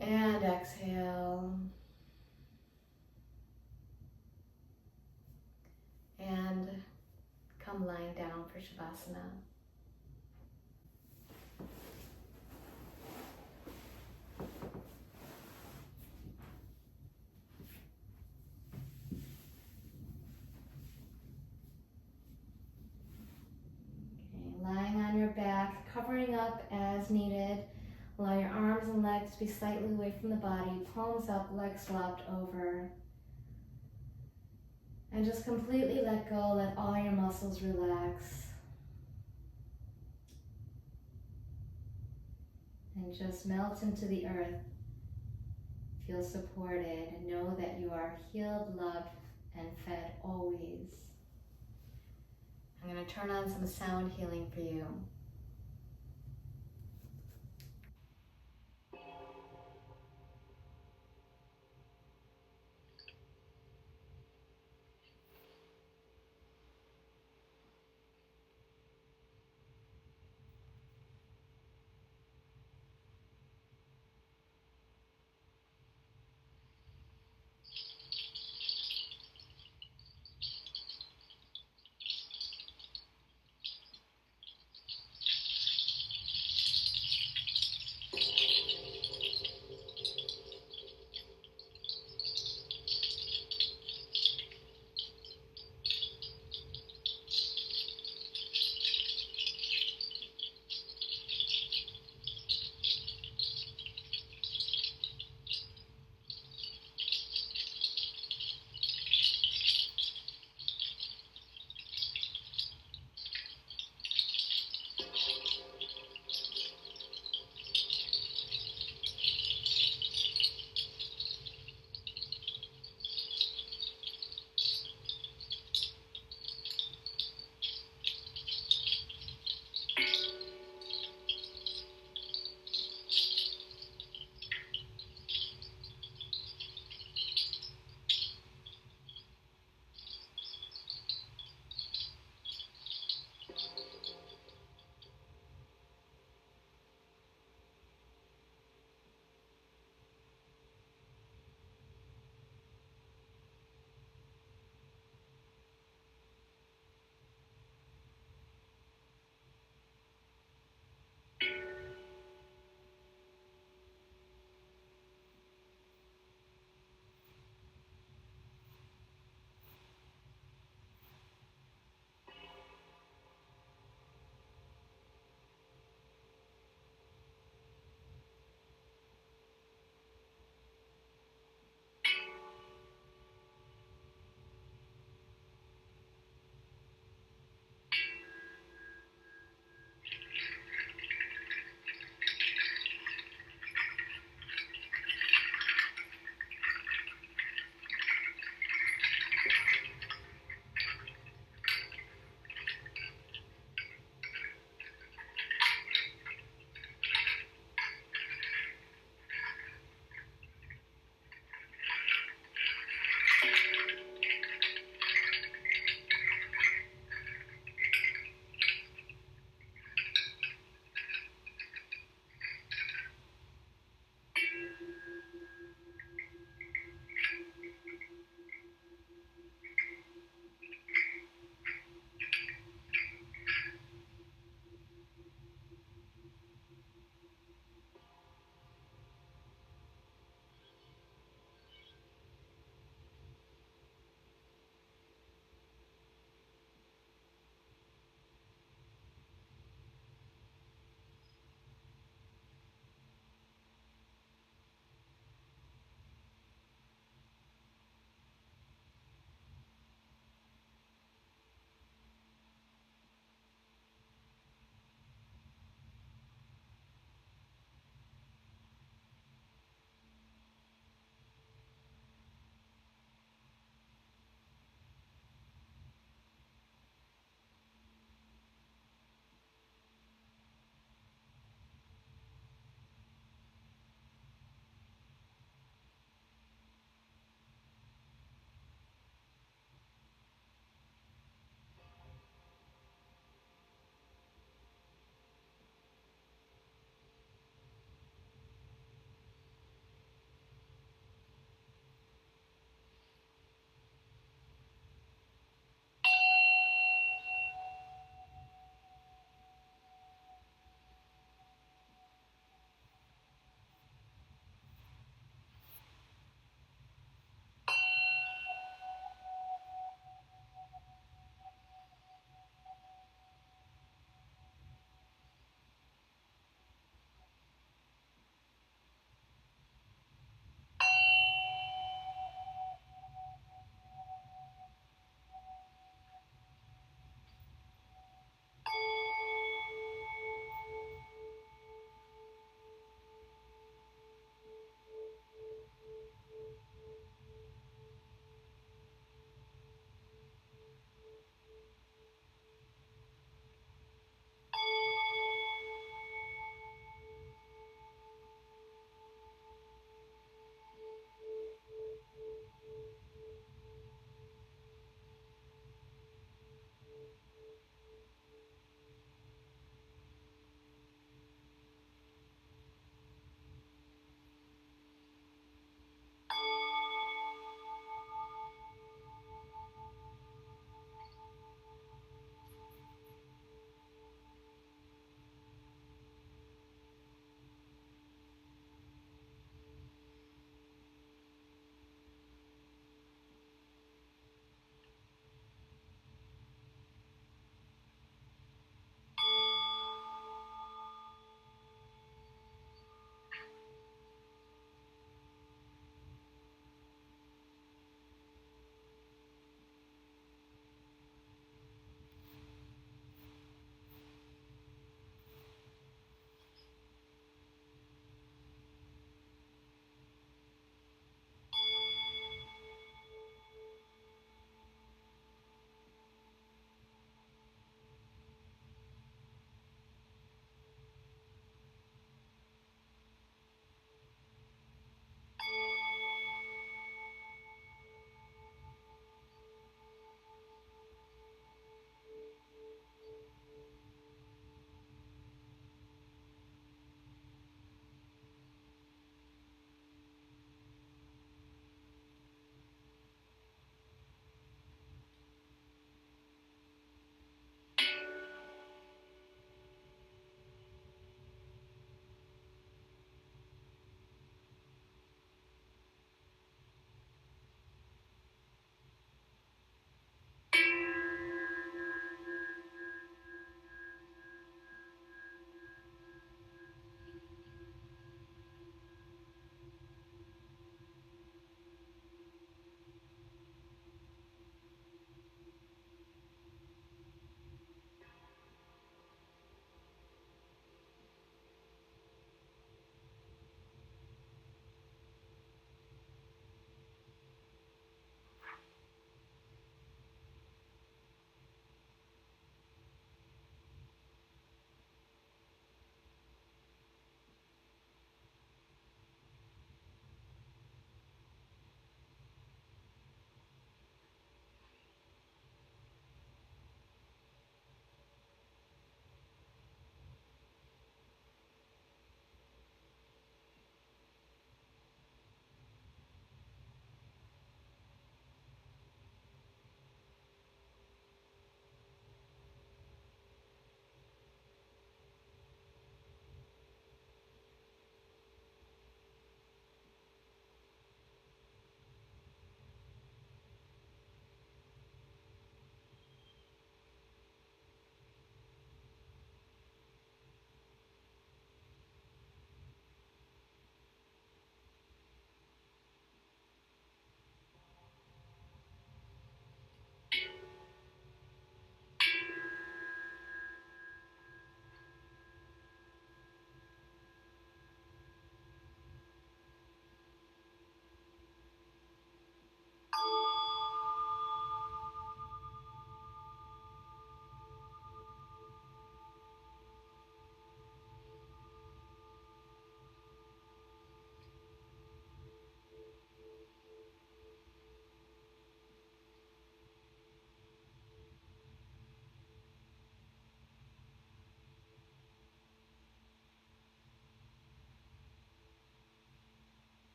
And exhale. And come lying down for Shavasana. Lying on your back, covering up as needed. Allow your arms and legs to be slightly away from the body, palms up, legs swapped over. And just completely let go, let all your muscles relax. And just melt into the earth. Feel supported and know that you are healed, loved, and fed always. I'm going to turn on some sound healing for you.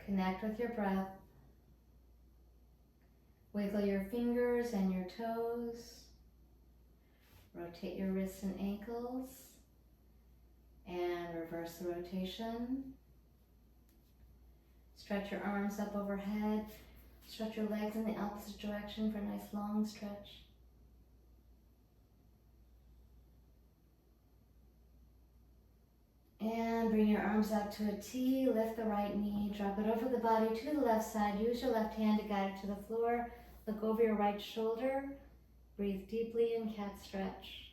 Connect with your breath. Wiggle your fingers and your toes. Rotate your wrists and ankles. And reverse the rotation. Stretch your arms up overhead. Stretch your legs in the opposite direction for a nice long stretch. And bring your arms out to a T. Lift the right knee. Drop it over the body to the left side. Use your left hand to guide it to the floor. Look over your right shoulder. Breathe deeply in cat stretch.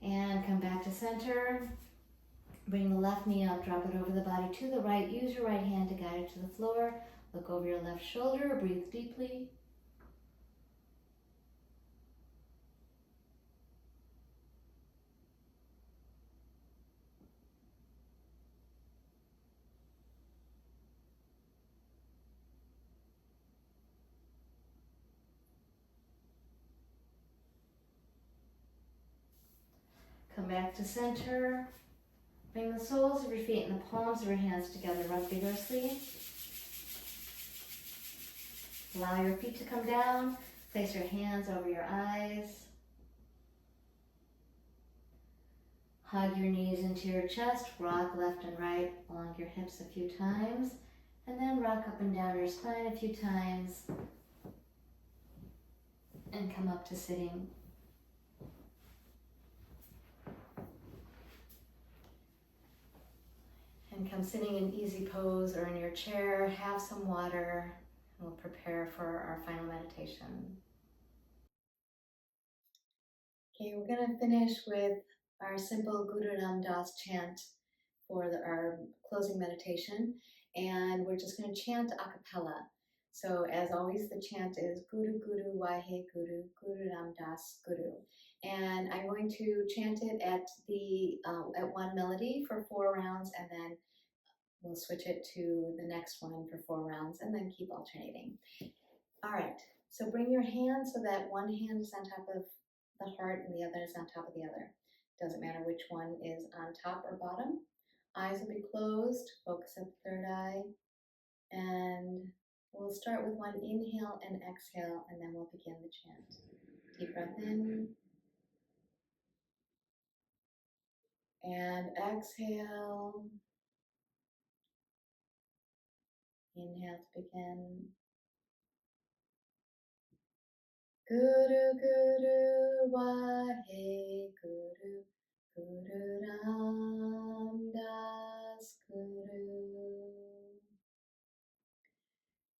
And come back to center. Bring the left knee up, drop it over the body to the right. Use your right hand to guide it to the floor. Look over your left shoulder, breathe deeply. Come back to center. Bring the soles of your feet and the palms of your hands together. Rub vigorously. Allow your feet to come down. Place your hands over your eyes. Hug your knees into your chest. Rock left and right along your hips a few times. And then rock up and down your spine a few times. And come up to sitting. And come sitting in easy pose or in your chair. Have some water. And we'll prepare for our final meditation. Okay, we're going to finish with our simple Guru Ram Das chant for our closing meditation. And we're just going to chant a cappella. So as always, the chant is Guru Guru Wahe Guru, Guru Ram Das Guru. And I'm going to chant it at one melody for 4 rounds, and then we'll switch it to the next one for 4 rounds, and then keep alternating. All right, so bring your hand so that one hand is on top of the heart and the other is on top of the other. Doesn't matter which one is on top or bottom. Eyes will be closed, focus at the third eye, and we'll start with one inhale and exhale, and then we'll begin the chant. Deep breath in, and exhale. Inhale to begin. Guru Guru Wahe Guru, Guru Ram Das Guru.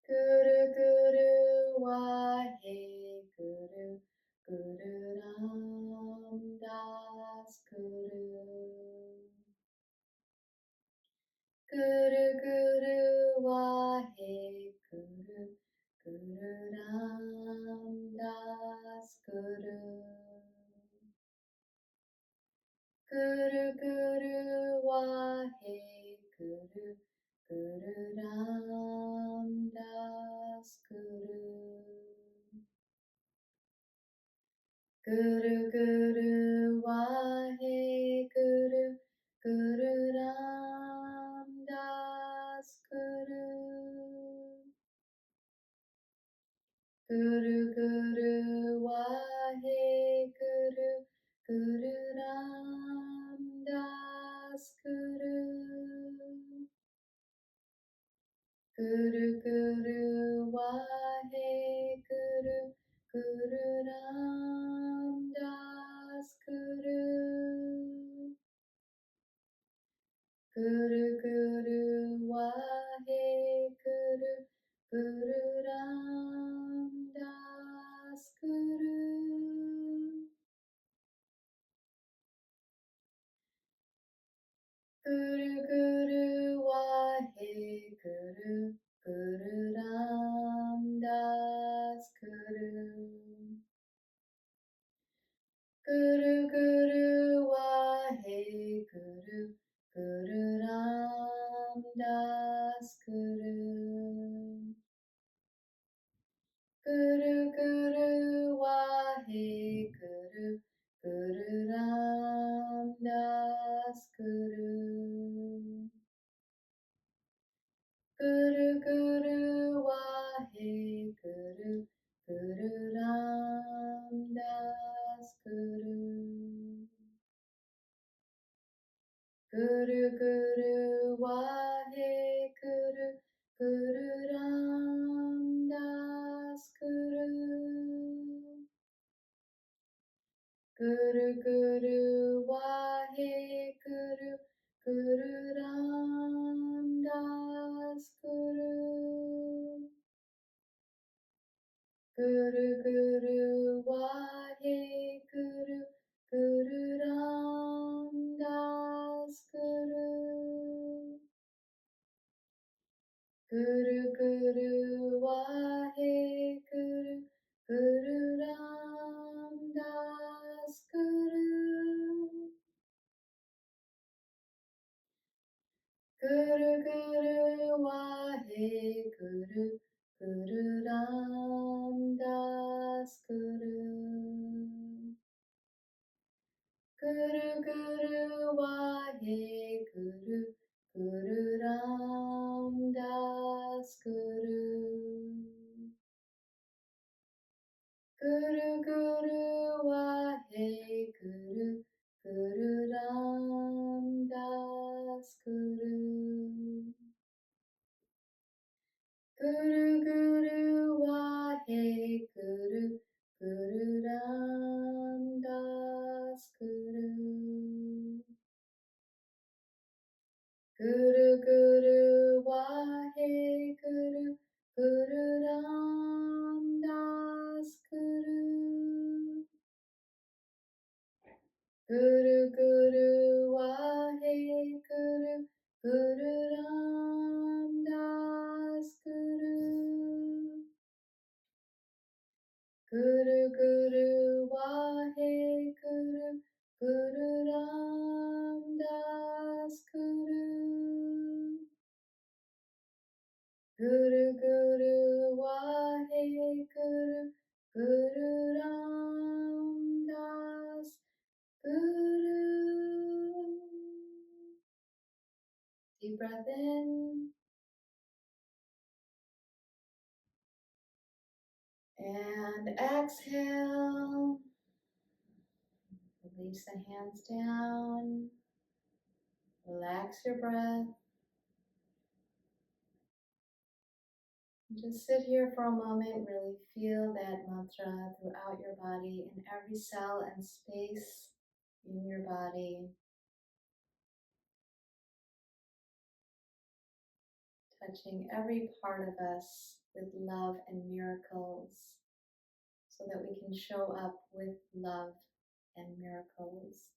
Guru Guru Wahe Guru, Guru Ram Das Guru. Guru Guru Wahe Guru, Guru Ram Das Guru. Guru Guru Wahe Guru, Guru Ram Das Guru. Guru Guru Wahe Guru, Guru Ram Das Guru. Guru Guru Wahe Guru, Guru Ram Das Guru. Guru Guru Wahe Guru, Guru Ram Das Guru. Guru Guru Wahe Guru, Guru Ram Das Guru. Guru Guru Wahe Guru, Guru Ram Guru Guru Wahe Guru Guru Ram Das Guru Guru Guru Wahe Guru Guru Ram Das Guru Guru Guru Wahe Guru Guru Ram Das Guru Guru Guru Wahe Guru Guru Ram Das Guru Guru Guru Wahe Guru Guru Ram Das Guru Guru Guru Wahe Guru Guru Ram Das Guru Guru Guru Wahe Guru Guru Ram Das Guru Guru Guru Wahe Guru Guru Ram Das Guru Guru Guru Wahe Guru Guru Ram Das Guru Guru Guru Wahe Guru Guru Ram Das Guru Guru Guru Wahe Guru Guru Ram Das Guru Guru Guru Wahe Guru Guru Ram Das Guru Guru Guru Wahe Guru Guru Ram Das Guru. Deep breath in and exhale. Release the hands down. Relax your breath. Just sit here for a moment, really feel that mantra throughout your body, in every cell and space in your body. Touching every part of us with love and miracles, so that we can show up with love and miracles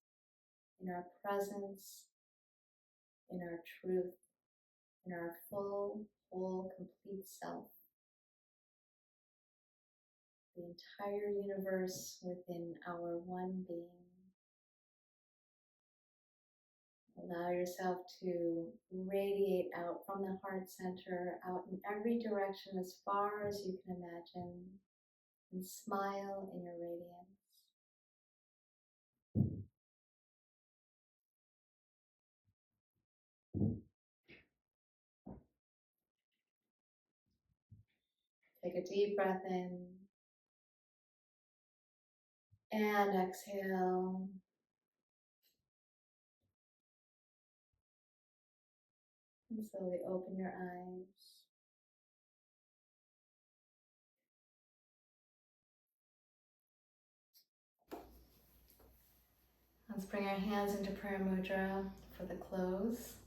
in our presence, in our truth, in our full, whole, complete self. The entire universe within our one being. Allow yourself to radiate out from the heart center, out in every direction as far as you can imagine, and smile in your radiance. Take a deep breath in and exhale. And slowly open your eyes. Let's bring our hands into prayer mudra for the close.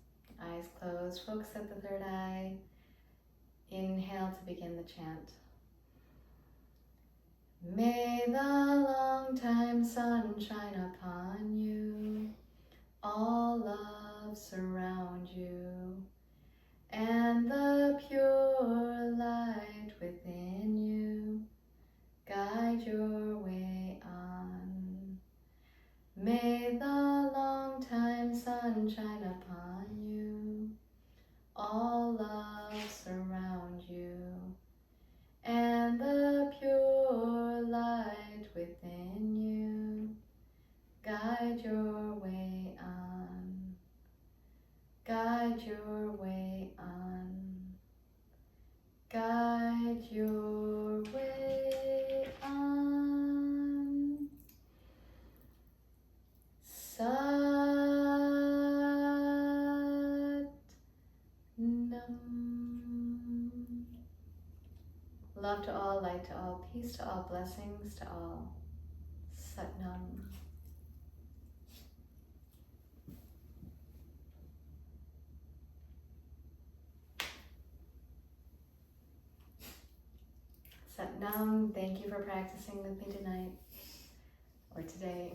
Eyes closed, focus at the third eye. Inhale to begin the chant. May the long-time sun shine upon you, all love surround you, and the pure light within you guide your way on. May the long-time sun shine upon you, all love surround you, and the pure light within you guide your way on. Guide your Nam. Love to all, light to all, peace to all, blessings to all. Sat Nam. Sat Nam. Thank you for practicing with me tonight or today.